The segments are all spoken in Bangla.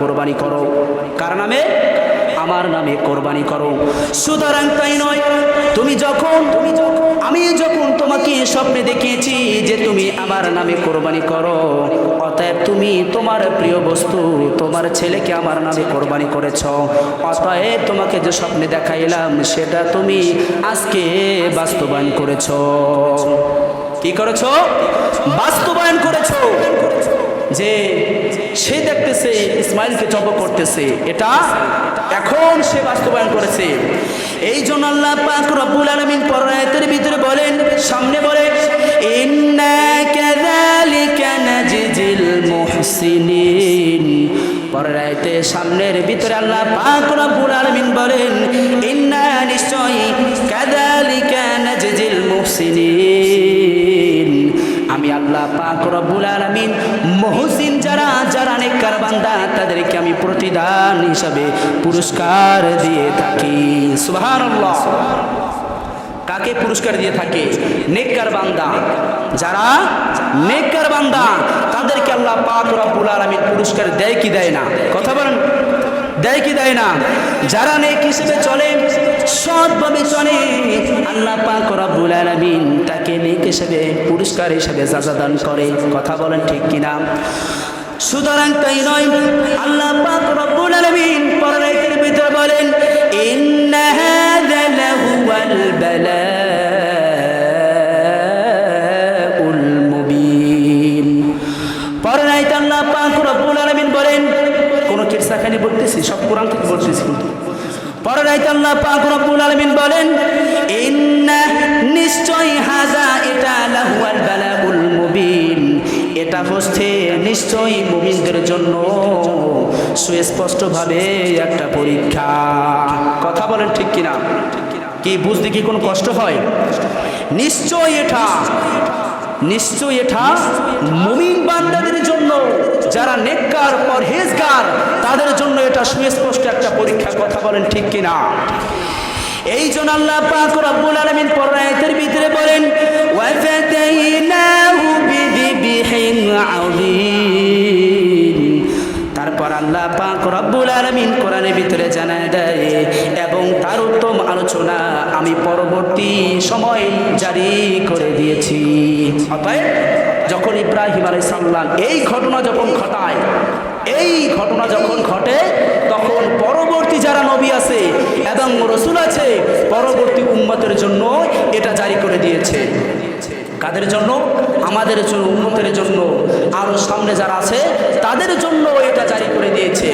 কোরবানি করো। কার নামে? আমার নামে কোরবানি করো। সুতরাং তাই নয়, আমি যখন তোমাকে স্বপ্নে দেখিয়েছি যে তুমি আমার নামে কোরবানি করো, অতএব তুমি তোমার প্রিয় বস্তু তোমার ছেলেকে আমার নামে কোরবানি করেছ, অতএব তোমাকে যে স্বপ্নে দেখাইলাম সেটা তুমি আজকে বাস্তবায়ন করেছ। কি করেছ? বাস্তবায়ন করেছ। যে সে দেখতেছে ইসমাইলকে জবাই করতেছে, এটা এখন সে বাস্তবায়ন করেছে। এই জন্য আল্লাহ পাক রব্বুল আলামিন পরের আয়াতের ভিতরে বলেন, সামনে বলে ইন্না কাযালিকা নাজিজিল মুহসিনিন। পরের আয়াতে সামনের ভিতরে আল্লাহ পাক রব্বুল আলামিন বলেন ইন্না নিশ্চয় কাযালিকা নাজিজিল মুহসিনিন, আমি আল্লাহ পাক রব্বুল আলামিন মুহসিন যারা নেককার বান্দা তাদেরকে আমি প্রতিদান হিসাবে পুরস্কার দিয়ে থাকি। সুবহানাল্লাহ। কাকে পুরস্কার দিয়ে থাকে? নেককার বান্দা। যারা নেককার বান্দা তাদেরকে আল্লাহ পাক রব্বুল আলামিন পুরস্কার দেয় কি দেয় না? কথা বলেন, দেয় কি দেয় না? যারা নেক হিসেবে চলে, সৎভাবে চলে, আল্লাহ পাক রব্বুল আলামিন তাকে নেক হিসেবে পুরস্কার হিসেবে সাজা দান করে। কথা বলেন ঠিক কিনা? সুতরাং তাই নয়, আল্লাহ পাক রব্বুল আলামিন পরের আয়াতের ভিতরে বলেন ইন্না হাযা লাহুয়াল বালাউল মুবিন। পরের আয়াতে আল্লাহ পাক রব্বুল আলামিন বলেন, কোন কিসসা খানি বলতেছি, সব কোরআন থেকে বলতেছি কিন্তু। পরের আয়াতে আল্লাহ পাক রব্বুল আলামিন বলেন ইন্না নিশ্চয় হাযা এটা লাহুয়াল বালাউল মুবিন, এটা হচ্ছে নিশ্চয়ই মুমিনদের জন্য সুস্পষ্টভাবে একটা পরীক্ষা। কথা বলেন ঠিক কিনা? কি বুঝতে কি কোনো কষ্ট হয়? নিশ্চয় এটা মুমিন বান্দাদের জন্য, যারা নেককার পরহেজগার তাদের জন্য এটা সুস্পষ্ট একটা পরীক্ষা। কথা বলেন ঠিক কিনা? এই জন্য আল্লাহ পাক রব্বুল আলামিন পরের আয়াতের ভিতরে বলেন ওয়াফাতাইনাহু বিযিবহিন আযীম। তারপর আল্লাহ পাক রব্বুল আলামিন কোরআনের ভিতরে জানায় দেয় এবং তার উত্তম আলোচনা আমি পরবর্তী সময় জারি করে দিয়েছি। অতএব যখন ইব্রাহিম আলাইহিস সালাম এই ঘটনা যখন ঘটে তখন পরবর্তী যারা নবী আছে এবং রাসূল আছে পরবর্তী উম্মতের জন্য এটা জারি করে দিয়েছে। কাদের জন্য? আমাদের জন্য, উম্মতের জন্য, আরো সামনে যারা আছে তাদের জন্য এটা জারি করে দিয়েছে।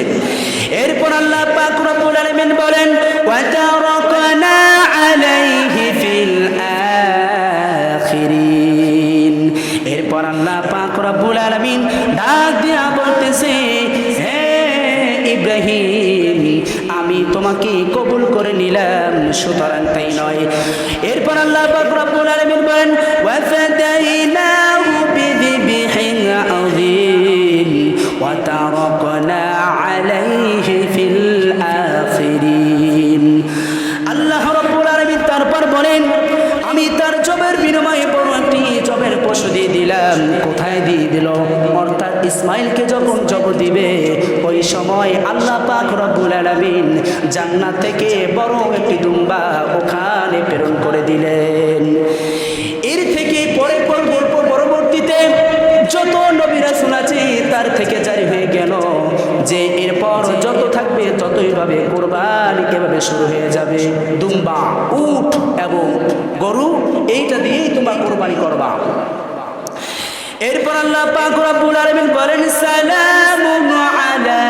এরপর আল্লাহ পাক রব্বুল আলামিন বলেন ওয়া তারাকনা আলাইহি ফিল আখিরিন। এরপর আল্লাহ পাক রব্বুল আলামিন ডাক দিয়া বলতেছে হে ইব্রাহিম, আমি তোমাকে কবুল করে নিলাম। সুতরাং তাই নয়, এরপর আল্লাহ পাক রব্বুল আলামিন বলেন ওয়াফাদাইনাহু বিযিবহিন আযীম ওয়া তারাকনা আলাইহি ফিল আখিরিন। আল্লাহ রাব্বুল আলামিন তারপর বলেন আমি তার জবের বিনিময়ে বড় একটি জবের পশু দিয়ে দিলাম। কোথায় দিয়ে দিল? অর্থাৎ ইসমাইলকে যখন জব দিবে ওই সময় আল্লাহ পাক রব্বুল আলামিন জান্নাত থেকে বড় একটি দুম্বা ওখানে প্রেরণ করে দিলেন। এর থেকে পরবর্তীতে যত নবী রাসূল আছে তার থেকে জারি হয়ে গেল যে এরপর যত থাকবে ততই ভাবে কোরবানি এভাবে শুরু হয়ে যাবে। দুম্বা, উট এবং গরু, এইটা দিয়েই তোমরা কোরবানি করবা। এরপর আল্লাহ পাক রব্বুল আলামিন বলেন সালামুন আলা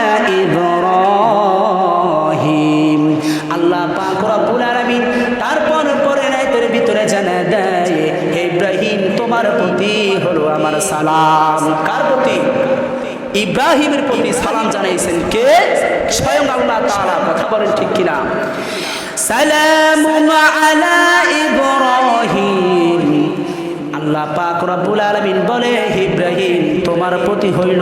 ইব্রাহিম। আল্লাহ পাক রব্বুল আলামিন তারপর পরের আয়াতের ভিতরে জানা দেয় হে ইব্রাহিম তোমার প্রতি হলো আমার সালাম। কার প্রতি? ইব্রাহিমের প্রতি সালাম জানাইছেন কে? স্বয়ং আল্লাহ তাআলা। কথা বলেন ঠিক কিনা? সালামুন আলা ইব্রাহিম। আল্লাহ পাক রব্বুল আলামিন বলে হে ইব্রাহিম তোমার প্রতি হইল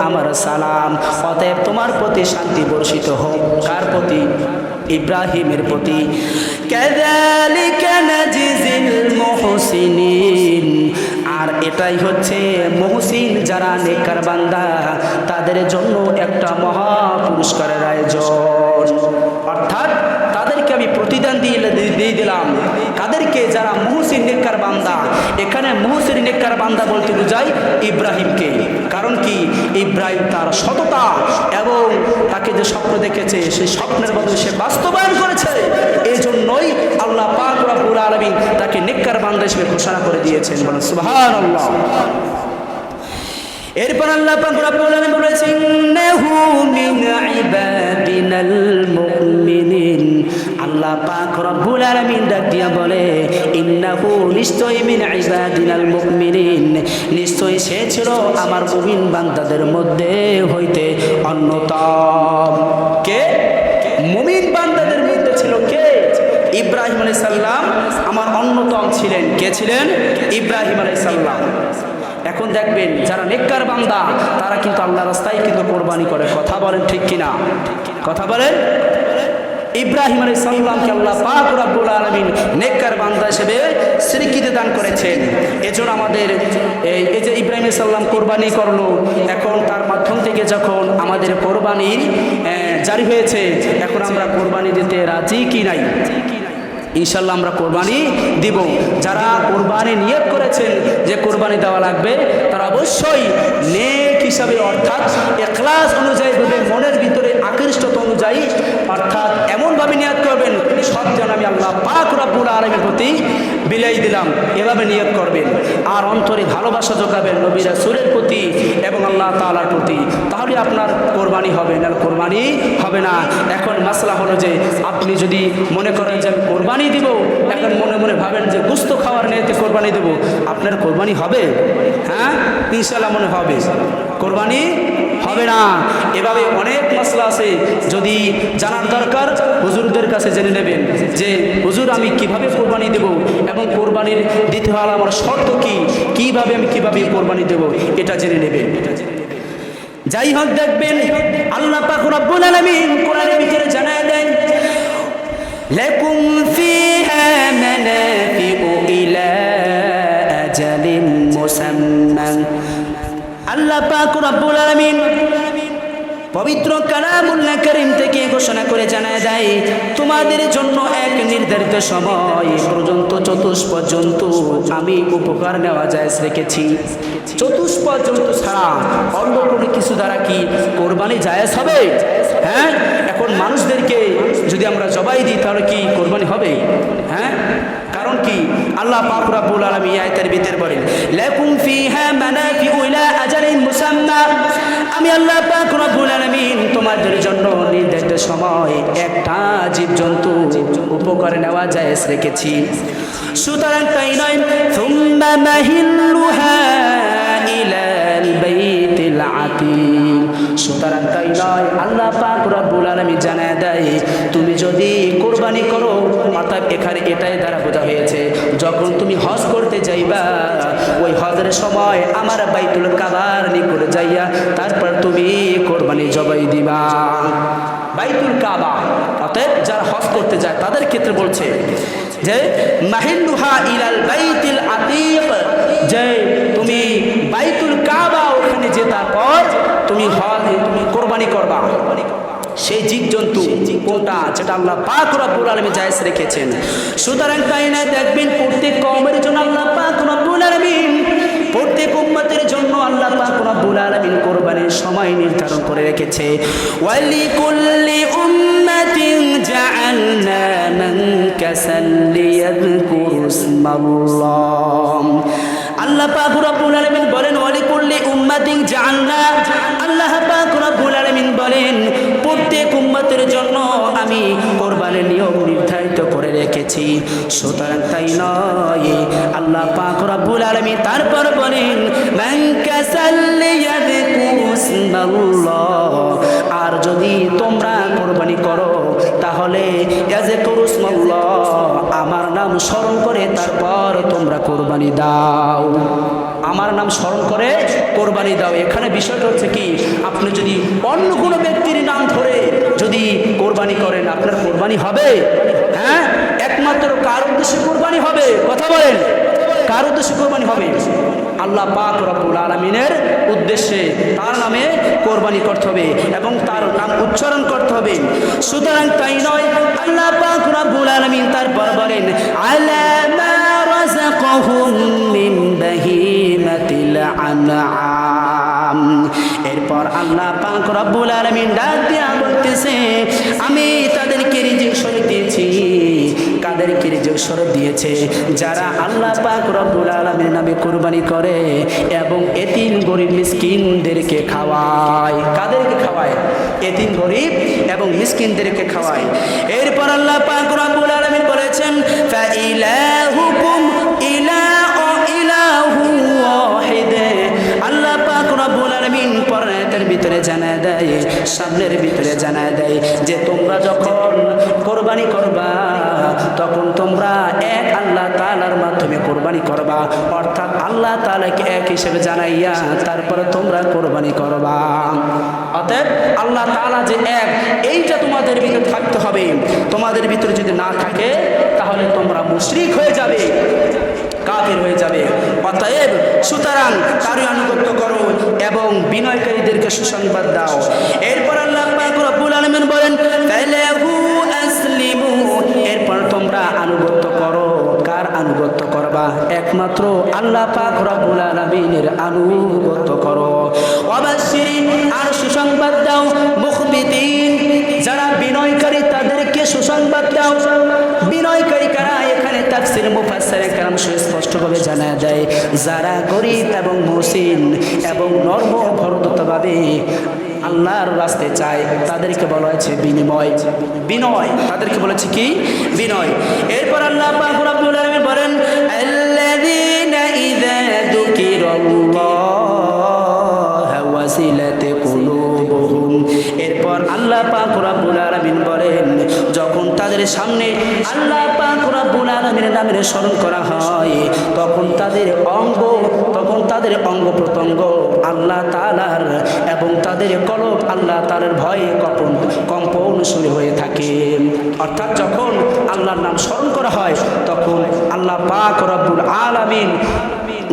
আমার সালাম, অতএব তোমার প্রতি শান্তি বর্ষিত হোক। কার প্রতি? ইব্রাহিমের প্রতি। কাযালিকা নাজিজিল মুহসিনিন। আর এটাই হচ্ছে মুহসিন যারা নেককার বান্দা তাদের জন্য একটা মহা পুরস্কারের আয়োজন। অর্থাৎ তাদেরকে আমি প্রতিদান দিয়ে দিলাম। কাদেরকে? যারা মুহসিন নেককার বান্দা। এখানে মুহসিন নেককার বান্দা বলতে বোঝায় ইব্রাহিমকে। কারণ কি? ইব্রাহিম তার সততা এবং তাকে যে স্বপ্ন দেখেছে সেই স্বপ্নের বদলে সে বাস্তবায়ন করেছে। এই জন্যই আল্লাহ পাক রব্বুল আলামিন তাকে নেককার বান্দা হিসেবে ঘোষণা করে দিয়েছেন। বলেন সুবহানাল্লাহ। এরপর আল্লাহ পাক রব্বুল আলামিন বলেছেন ইন্নাহু মিন ইবাদিনাল মুমিনিন। আল্লাহ পাক রব্বুল আলামিন ডাক দিয়া বলে ইন্নাহু নিশ্চয় মিন ইবাদিনাল মুমিনিন, নিশ্চয় সে ছিল আমার মুমিন বান্দাদের মধ্যে হইতে অন্যতম। কে? মুমিন বান্দাদের মধ্যে ছিল কে? ইব্রাহিম আলাইহিস সালাম আমার অন্যতম ছিলেন। কে ছিলেন? ইব্রাহিম আলাইহিস সালাম। এখন দেখবেন যারা নেককার বান্দা তারা কিন্তু আল্লাহ রাস্তায় কিন্তু কোরবানি করে। কথা বলেন ঠিক কিনা? কথা বলেন। ইব্রাহিম আলাইহিস সালামকে আল্লাহ পাক রব্বুল আলামিন নেককার বান্দা হিসেবে স্বীকৃতি দান করেছেন। এজন্য আমাদের এই যে ইব্রাহিম আলাইহিস সালাম কোরবানি করলো, এখন তার মাধ্যম থেকে যখন আমাদের কোরবানির জারি হয়েছে, এখন আমরা কোরবানি দিতে রাজি কি নাই? ইনশাল্লাহ আমরা কোরবানি দিব। যারা কোরবানি নিয়ত করেছেন যে কোরবানি দেওয়া লাগবে তারা অবশ্যই নেক হিসাবে অর্থাৎ ইখলাস অনুযায়ী মনের ভিতরে আকৃষ্টতা অনুযায়ী অর্থাৎ এমনভাবে নিয়ত করবেন সব যেন আমি আল্লাহ পাক রব্বুল আলামিনের প্রতি বিলাই দিলাম, এভাবে নিয়ত করবেন। আর অন্তরে ভালোবাসা জোগাবেন নবী রাসূলের প্রতি এবং আল্লাহ তাআলার প্রতি, তাহলে আপনার কোরবানি হবে, না কোরবানি হবে না। এখন মাসলা হলো যে আপনি যদি মনে করেন যে আমি কোরবানি দিব, এখন মনে মনে ভাবেন যে গোশত খাওয়ার নিয়তে কোরবানি দেব, আপনার কোরবানি হবে? হ্যাঁ, ইনশাআল্লাহ মনে হবে, কোরবানি হবে না। এভাবে অনেক মাসলা আছে, যদি জানার দরকার হুজুরদের কাছে জেনে নেবেন যে হুজুর আমি কিভাবে কোরবানি দেব এবং কোরবানির দিতে হলে আমার শর্ত কি, কিভাবে আমি কিভাবে কোরবানি দেব, এটা জেনে নেবেন। যাই হোক, দেখবেন আল্লাহ পাক রব্বুল আলামিন কোরআনের ভিতরে জানায় দেন লাকুম ফিহা মানাফিউ ইলা আজালিন মুসাম্মান। আল্লাহ পাক রব্বুল আলামিন পবিত্র কালামুল্লাহ কারীম থেকে ঘোষণা করে জানায় দেয় তোমাদের জন্য এক নির্ধারিত সময় পর্যন্ত চতুষ্পদ জন্তু আমি উপকার নেওয়া যায় রেখেছি। চতুষ্পদ জন্তু ছাড়া অন্য কোনো কিছু দ্বারা কি কোরবানি জায়েজ হবে? হ্যাঁ, এখন মানুষদেরকে যদি আমরা জবাই দিই তাহলে কি কোরবানি হবে? হ্যাঁ, কারণ কি? আল্লাহ পাক রব্বুল আলামিন আয়াতের ভিতর বলেন লাকুম ফিহা মানাফিউ ইলা আজালিন মুসাম্মা। আমি আল্লাহ পাক রব্বুল আলামিন তোমাদের জন্য নির্দিষ্ট সময় একটা জীবজন্তু উপকারে নেওয়া যায় রেখেছি। সুতরাং তাই নয় সুম্মা মাহিল্লুহা ইলাল বাইতিল আতীক। সুতরাং তাই নয়, আল্লাহ পাক রব্বুল আলামিন জানায় দেয় তুমি যদি কোরবানি করো, অর্থাৎ এখানে এটাই দ্বারা বোঝা হয়েছে যখন তুমি হজ করতে যাইবা ওই হজের সময় আমার বাইতুল কাবার নিকটে যাইয়া তারপর তুমি কোরবানি জবাই দিবা। বাইতুল কাবা অর্থাৎ যারা হজ করতে যায় তাদের ক্ষেত্রে বলছে যে মাহিল্লুহা ইলাল বাইতিল আতীক, যে তুমি বাইতুল কাবা ওখানে যে তারপর তুমি কোরবানি করবা। সেই জীবজন্তু কোনটা? যেটা আল্লাহ পাক রব্বুল আলামিন জায়েজ রেখেছেন। সুতরাং তাই না দেখবেন প্রত্যেক কওমের জন্য আল্লাহ পাক রব্বুল আলামিন, প্রত্যেক উম্মতের জন্য আল্লাহ পাক রব্বুল আলামিন কোরবানির সময় নির্ধারণ করে রেখেছে। ওয়ালিকুল্লি উম্মাতিন জাআলনা মানকাসান লিয়াযকুরু ইসমাল্লাহ। আল্লাহ পাক রব্বুল আলামিন বলেন ওয়ালিকুল্লি উম্মাতিন জাআলনা, আল্লাহ পাক রব্বুল আলামিন বলেন প্রত্যেক উম্মতের জন্য আমি কোরবানির নিয়ম নির্ধারিত করে রেখেছি। সুতরাং তাই নয়, আল্লাহ পাক রব্বুল আলামিন তারপর বলেন মান কাসাল্লি ইয়াযকুরু ইসমাল্লাহ, আর যদি তোমরা কোরবানি করো তাহলে ইয়াযকুরু ইসমাল্লাহ আমার নাম স্মরণ করে তারপর তোমরা কোরবানি দাও। আমার নাম স্মরণ করে কোরবানি দাও। এখানে বিষয়টা হচ্ছে কি, আপনি যদি অন্য কোনো ব্যক্তির নাম ধরে যদি কোরবানি করেন আপনার কোরবানি হবে? হ্যাঁ, একমাত্র কার উদ্দেশ্যে কোরবানি হবে? কথা বলেন, কার উদ্দেশ্যে কোরবানি হবে? আল্লাহ পাক রব্বুল আলামিনের উদ্দেশ্যে তার নামে কোরবানি করতে হবে এবং তার নাম উচ্চারণ করতে হবে। সুতরাং তাই নয়, আল্লাহ পাক রব্বুল আলামিন তারপর বলেন আলা মা রাযাকাহুম মিন বাহিমাতিল আনআম। এরপর আল্লাহ পাক রব্বুল আলামিন ডাক দিয়া বলতেছে, আমি তাদেরকে রিজিক স্বরূপ দিয়েছি। কাদেরকে রিজিক স্বরূপ দিয়েছে? যারা আল্লাহ পাক রব্বুল আলামিনের নামে কুরবানি করে এবং এতিম গরিব মিসকিনদেরকে খাওয়ায়। কাদেরকে খাওয়ায়? এতিম গরিব এবং মিসকিনদেরকে খাওয়ায়। এরপর আল্লাহ পাক রব্বুল আলামিন বলেছেন ফাইলাহুকুম ইলাহু ওয়াহিদ। আল্লাহ পাক রব্বুল আলামিন পরের ভিতরে জানায় দেয়, সামনের ভিতরে জানায় দেয় যে তোমরা যখন কোরবানি করবা তখন তোমরা এক আল্লাহ তাআলার মাধ্যমে কোরবানি করবা, অর্থাৎ আল্লাহ তাআলাকে এক হিসেবে জানাইয়া তারপরে তোমরা কোরবানি করবা। অতএব আল্লাহ তাআলা যে এক, এইটা তোমাদের ভিতরে থাকতে হবে। তোমাদের ভিতরে যদি না থাকে তাহলে তোমরা মুশরিক হয়ে যাবে, কাফির হয়ে যাবে। অতএব সুতরাং তারই আনুগত্য করো এবং বিনয়কারীদেরকে সুসংবাদ দাও। এরপর আল্লাহ পাক রব্বুল আলামিন বলেন ফালাহু আসলিমু। এরপর তোমরা আনুগত্য করো। কার আনুগত্য করবা? একমাত্র আল্লাহ পাক রব্বুল আলামিনের আনুগত্য করো। ওয়াবাশশিরিন, আর সুসংবাদ দাও মুখবিতিন, যারা বিনয়কারী তাদেরকে সুসংবাদ দাও। বিনয়কারী কারা? এখানে তাফসীর মুফাসসির কেরাম সুস্পষ্টভাবে জানা যায় যারা গরীব এবং মুহসিন এবং নরম ভরদতভাবে আল্লাহর রাস্তায় চায় তাদেরকে বলা হয়েছে বিনিময়, বিনয়। তাদেরকে বলেছে কি? বিনয়। এরপর আল্লাহ পাক রব্বুল আলামিন বলেন আল্লাযীনা ইযা যুকিরাল্লাহু ওয়াসিলাত কুলুবুহুম। এরপর আল্লাহ পাক রব্বুল আলামিন বলেন যখন তাদের সামনে আল্লাহ পাক রব্বুল আলামিনের নামের স্মরণ করা হয় তখন তাদের অঙ্গ প্রত্যঙ্গ আল্লাহ তাআলার এবং তাদের কলব আল্লাহ তাআলার ভয়ে কম্পন শুরু হয়ে থাকে। অর্থাৎ যখন আল্লাহর নাম স্মরণ করা হয় তখন আল্লাহ পাক রব্বুল আলামিন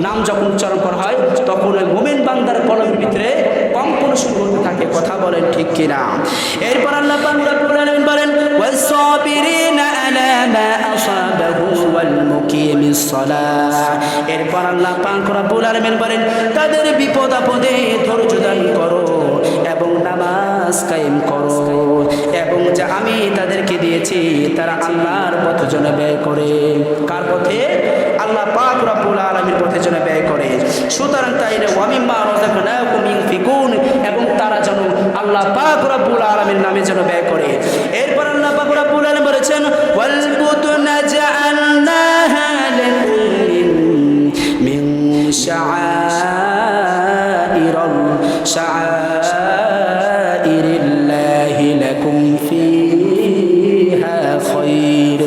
নাম যখন উচ্চারণ করা হয় তখন ওই মুমিন বান্দার কলবের ভিতরে কম্পন শুরু হতে থাকে। কথা বলেন ঠিক কিনা? এরপর আল্লাহ পাক রব্বুল আলামিন বলেন ওয়াস-সাবিরিনা আলা মা আসাবাহুম ওয়াল মুকিমিস সালাহ। এরপর আল্লাহ পাক রব্বুল আলামিন বলেন তাদের বিপদ আপদে ধৈর্য ধারণ করো এবং নামাজ কায়েম করো এবং যা আমি তাদেরকে দিয়েছি তারা আল্লাহর পথে যেন ব্যয় করে। কার পথে? আল্লাহ পাক রব্বুল আলামিনের পথে যেন ব্যয় করে। সুতরাং তাই ওয়া মিম্মা রাযাকনাকুম ইউনফিকুন, এবং তারা যেন আল্লাহ পাক রব্বুল আলামিনের নামে যেন ব্যয় করে। এরপর আল্লাহ পাক রব্বুল আলামিন বলেছেন ওয়াল বুতুনা জাআলনাহা লাকুম মিন শাআইরিল্লাহি লাকুম ফিহা খায়র।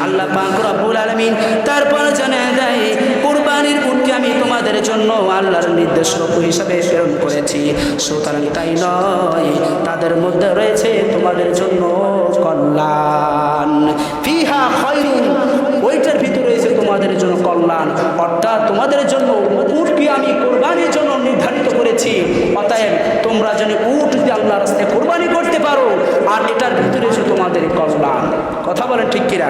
আল্লাহ পাক রব্বুল আলামিন তারপর জানায় দেয় কুরবানির উটকে আমি তোমাদের জন্য আল্লাহর নির্দেশক হিসাবে প্রেরণ করেছি। সুতরাং তাই নয়, তাদের মধ্যে রয়েছে তোমাদের জন্য কল্যাণ। ফিহা খায়রুন, ওইটার ভিতরে রয়েছে তোমাদের জন্য কল্যাণ। অর্থাৎ তোমাদের জন্য উটকে আমি কোরবানির জন্য নির্ধারিত করেছি। অতএব তোমরা যেন উট দিয়ে আল্লাহর রাস্তায় কোরবানি করতে পারো, আর এটার ভিতরে রয়েছে তোমাদের কল্যাণ। কথা বলেন ঠিক কিনা?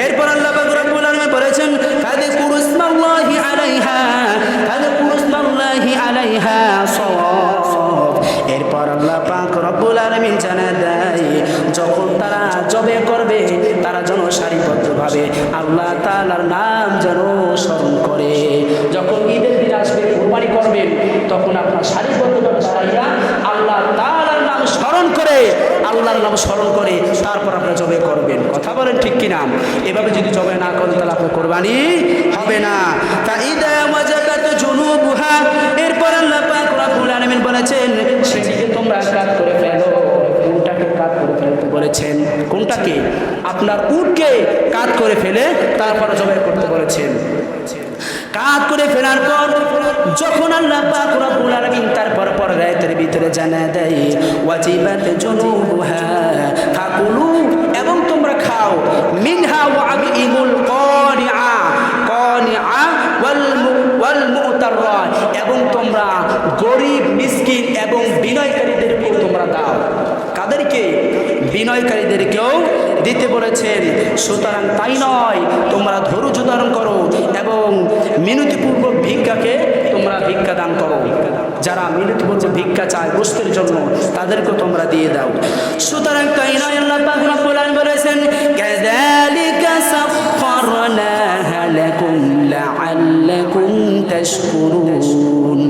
এরপর আল্লাহ পাক রব্বুল আলামিন বলেছেন ফাযকুরু ইসমাল্লাহি আলাইহা সাওয়াফ। এরপর আল্লাহ পাক রব্বুল আলামিন জানায় দেয় যখন তারা জবে করবে তারা যেন সারিবদ্ধভাবে আল্লাহ তাআলার নাম যেন স্মরণ করে। যখন ঈদের দিন আসবে কুরবানি করবেন তখন আপনার সারিবদ্ধভাবে দাঁড়াইয়া আল্লাহ তাআলার নাম স্মরণ করে, আল্লাহর নাম স্মরণ করে তারপর আপনারা জবে করবেন। কথা বলেন ঠিক কিনা? এভাবে যদি জবে না করেন তাহলে আপনার কোরবানি হবে না। ফাইদা ওয়াজাবাত জুনুবুহা, এরপর আল্লাহ পাক রব্বুল আলামিন বলেছেন সেদিকে তোমরা কাট করে ফেলো। কোনটাকে কাট করে ফেলতে বলেছেন? কোনটাকে? আপনার উটকে কাট করে ফেলে তারপর জবাই করতে বলেছেন। কাট করে ফেলার পর যখন আল্লাহ পাক রব্বুল আলামিন তারপর রাতের ভিতরে জানায় দেয় ওয়াজিবাত জুনুবুহা ফাকুলু, এবং তোমরা খাও মিনহা ওয়াবিমুল কানিআ ওয়াল মুতাররা, বিনয়কারীদেরকেও দিতে বলেছেন। সুতরাং তাই নয়, তোমরা ধৈর্য ধারণ করো এবং মিনতিপূর্বক ভিক্ষাকে তোমরা ভিক্ষা দান করো। যারা মিনতিপূর্বক ভিক্ষা চায় গোশতের জন্য তাদেরকে তোমরা দিয়ে দাও। সুতরাং তাই নয়, আল্লাহ পাক রব্বুল আলামিন বলেছেন কাযালিকা সাখখারনাহা লাকুম লাআল্লাকুম তাশকুরুন।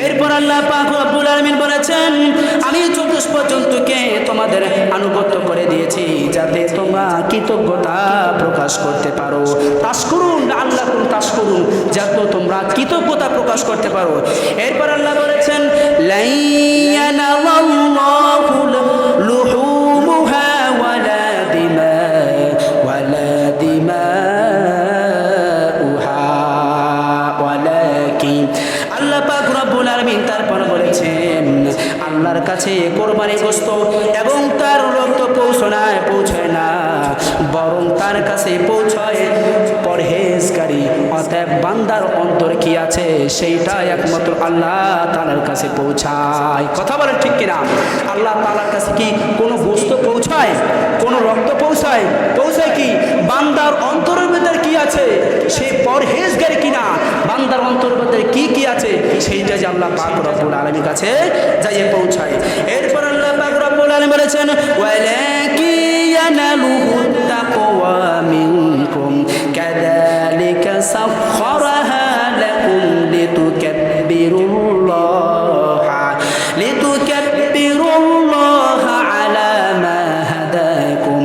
এরপর আল্লাহ পাক রব্বুল আলামিন বলেছেন আমি চতুষ্প জন্তুকে তোমাদের আনুগত্য করে দিয়েছি যাতে তোমরা কৃতজ্ঞতা প্রকাশ করতে পারো। তাশকুরুন লাআল্লাকুম তাশকুরুন, যাতে তোমরা কৃতজ্ঞতা প্রকাশ করতে পারো। এরপর আল্লাহ বলেছেন লা ইয়ানাল্লাহু লুহুমুহা ওয়ালা দিমাউহা ওয়ালাকিন। আল্লাহ পাক রব্বুল আলামিন তারপর বলেছেন আল্লাহর কাছে কোরবানি গোশত এবং তার রক্ত পৌঁছায় না, বরং তার কাছে পৌঁছায় পরহেজকারী। অতএব বান্দার অন্তর কি আছে সেইটা একমাত্র আল্লাহ তাআলার কাছে পৌঁছায়। কথা বলেন ঠিক কিনা? আল্লাহ তাআলার কাছে কি কোনো গোশত পৌঁছায়, কোনো রক্ত পৌঁছায়? পৌঁছায় কি? বান্দার অন্তরের ভিতরে কি আছে সেই পরহেজগারী কিনা, বান্দার অন্তরের ভিতরে কি আছে সেইটা যে আল্লাহ পাক রব্বুল আলামিনের কাছে যাইয়ে পৌঁছায়। এরপর আল্লাহ পাক রব্বুল আলামিন বলেছেন ওয়ালাকি ইয়ানালুহু তাকওয়া মিনকুম কাযালিকা সাখখারাহা লাকুম লিতুকাব্বিরুল্লাহা আলা মা হাদাকুম।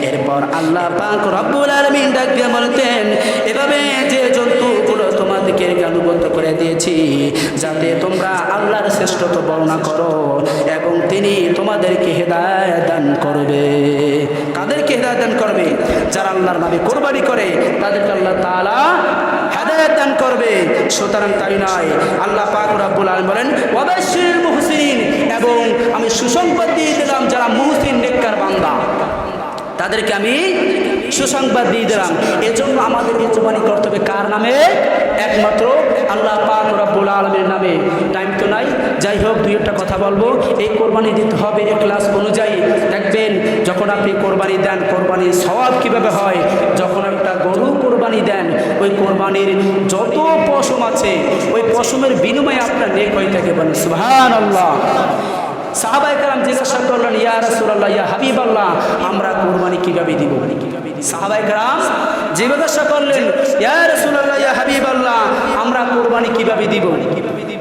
এরপর আল্লাহ পাক রব্বুল আলামিন ডাক দিয়ে বলতেন এভাবে যে জন্তুগুলো তোমাদেরকে আনুগত্য করে দিয়েছি যাতে তোমরা আল্লাহর শ্রেষ্ঠত্ব বর্ণনা করো এবং তিনি তোমাদেরকে হেদায়েত দান করবে। কাদেরকে হেদায়েত দান করবে? যারা আল্লাহর নামে কোরবানি করে তাদেরকে আল্লাহ তাআলা হেদায়েত দান করবে। সুতরাং তাই নয়, আল্লাহ পাক রব্বুল আলামিন বলেন ওয়াবাশশিরিল মুহসিনিন, এবং আমি সুসংবাদ দিয়ে দিলাম যারা মুহসিন নেককার বান্দা তাদেরকে আমি সুসংবাদ দিয়ে দিলাম। এজন্য আমাদেরকে কোরবানি করতে হবে কার নামে? একমাত্র আল্লাহ পাক রব্বুল আলামিনের নামে। টাইম তো নাই, যাই হোক দুই একটা কথা বলবো। এই কোরবানি দিতে হবে ইখলাস অনুযায়ী। দেখবেন যখন আপনি কোরবানি দেন, কোরবানির সওয়াব কিভাবে হয়? যখন একটা গরু কোরবানি দেন, ওই কোরবানির যত পশম আছে ওই পশমের বিনিময়ে আপনার নেক হয়ে থাকে। বলেন সুবহানাল্লাহ। সাহাবায়ে কেরাম জিজ্ঞাসা করলেন ইয়া রাসূলুল্লাহ, ইয়া হাবিবাল্লাহ, আমরা কোরবানি কিভাবে দিব? সাহাবায়ে কেরাম জিজ্ঞাসা করলেন ইয়া রাসূলুল্লাহ, ইয়া হাবিবাল্লাহ, আমরা কোরবানি কিভাবে দিব?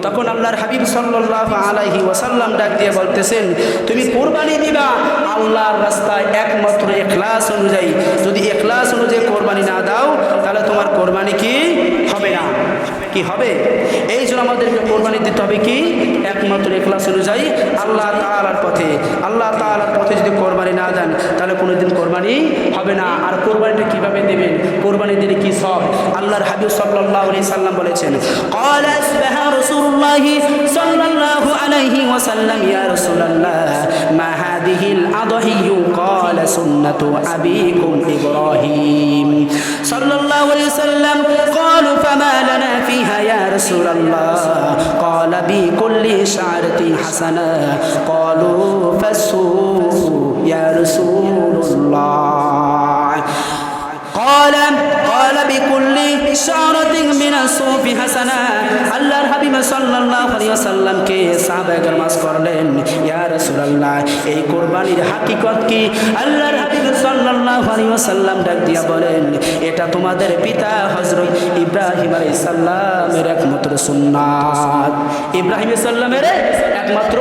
তখন আল্লাহর হাবিব সাল্লাল্লাহু আলাইহি ওয়াসাল্লাম ডাক দিয়ে বলতেছেন তুমি কোরবানি দিবা আল্লাহর রাস্তায় একমাত্র ইখলাস অনুযায়ী। যদি ইখলাস অনুযায়ী কোরবানি না দাও তাহলে তোমার কোরবানি কি হবে না। কি হবে? এই জন্য আমাদেরকে কোরবানি দিতে হবে কি একমাত্র ইখলাস অনুযায়ী আল্লাহ তাআলার পথে। আল্লাহ তাআলার পথে যদি কোরবানি না দেন তাহলে কোনোদিন কোরবানি হবে না। আর কোরবানিটা কিভাবে দেবেন? কোরবানি দিলে কি সব? আল্লাহর হাবিব সাল্লাল্লাহু আলাইহি সাল্লাম বলেছেন ক্বালা আসবাহা রাসূলুল্লাহ সাল্লাল্লাহু আলাইহি ওয়াসাল্লাম ইয়া রাসূলুল্লাহ মা হাদিহিল আদহিয়্যু ক্বালা সুন্নাতু আবিকুম ইব্রাহিম সাল্লাল্লাহু আলাইহি ওয়াসাল্লাম ক্বালু ফামা লানা ফিহা ইয়া রাসূলুল্লাহ ক্বালা বিকুল্লি শা'রাতিন হাসানা ক্বালু ফাসু ইয়া রাসূলুল্লাহ قال بكل شعرة من الصوف حسنة। আল্লাহর হাবিব সাল্লাল্লাহু আলাইহি ওয়াসাল্লামকে সাহাবায়ে কেরাম করলেন ইয়া রাসূলুল্লাহ এই কুরবানির হাকিকত কি? আল্লাহর হাবিব সাল্লাল্লাহু আলাইহি ওয়াসাল্লাম ডাক দিয়া বলেন এটা তোমাদের পিতা হযরত ইব্রাহিম আলাইহিস সালামের একমাত্র সুন্নাত। ইব্রাহিম আলাইহিস সালামের একমাত্র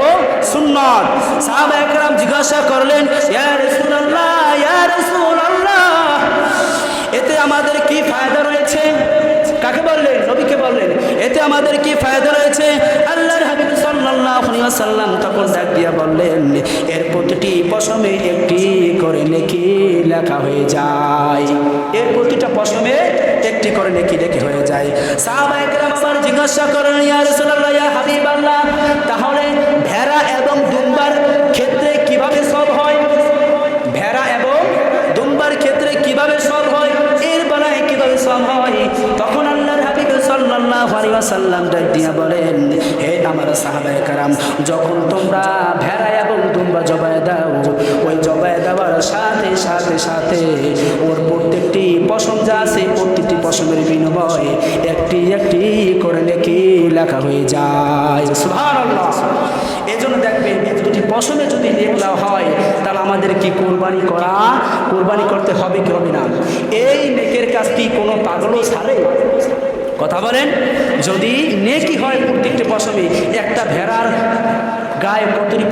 সুন্নাত। সাহাবায়ে কেরাম জিজ্ঞাসা করলেন ইয়া রাসূলুল্লাহ, ইয়া রাসূলুল্লাহ, এতে আমাদের কি ফায়দা রয়েছে? কাকে বললেন? নবীকে বললেন এতে আমাদের কি ফায়দা রয়েছে? আল্লাহর হাবিব সাল্লাল্লাহু আলাইহি ওয়াসাল্লাম তখন ডাক দিয়া বললেন এর প্রতিটি পশমে একটি করে নেকি লেখা হয়ে যায়। এর প্রতিটা পশমে একটি করে নেকি লেখা হয়ে যায়। সাহাবায়ে কেরাম আবার জিজ্ঞাসা করেন ইয়া রাসূলুল্লাহ, ইয়া হাবিবাল্লাহ, তাহলে ভেড়া এবং দুম্বার ক্ষেত্রে কিভাবে সব হয়? ভেড়া এবং দুম্বার ক্ষেত্রে কিভাবে সব হয়? এর বেলায় কিভাবে সব হয়? তখন আল্লাহর হাবিব সাল্লাল্লাহু আলাইহি ওয়াসাল্লাম ডাক দিয়া বলেন হে আমার সাহাবায়ে কেরাম, যখন তোমরা ভেড়া এবং দুম্বা জবাই দাও ওই জবাই দেওয়ার দেওয়ার সাথে সাথে সাথে ওর প্রত্যেকটি পশম যা আছে প্রত্যেকটি পশমের বিনিময়ে একটি একটি করে নেকি লেখা হয়ে যায়। সুবহানাল্লাহ। এজন্য দেখবেন দুটি পশমে যদি লেখা হয় তাহলে আমাদের কি কোরবানি করতে হবে কি হবে না? এই নেকের কাজ কি কোনো পাগলও ছাড়ে? কথা বলেন। যদি নেকি হয় প্রত্যেকটি পশমে, একটা ভেড়ার গায়ে কতটি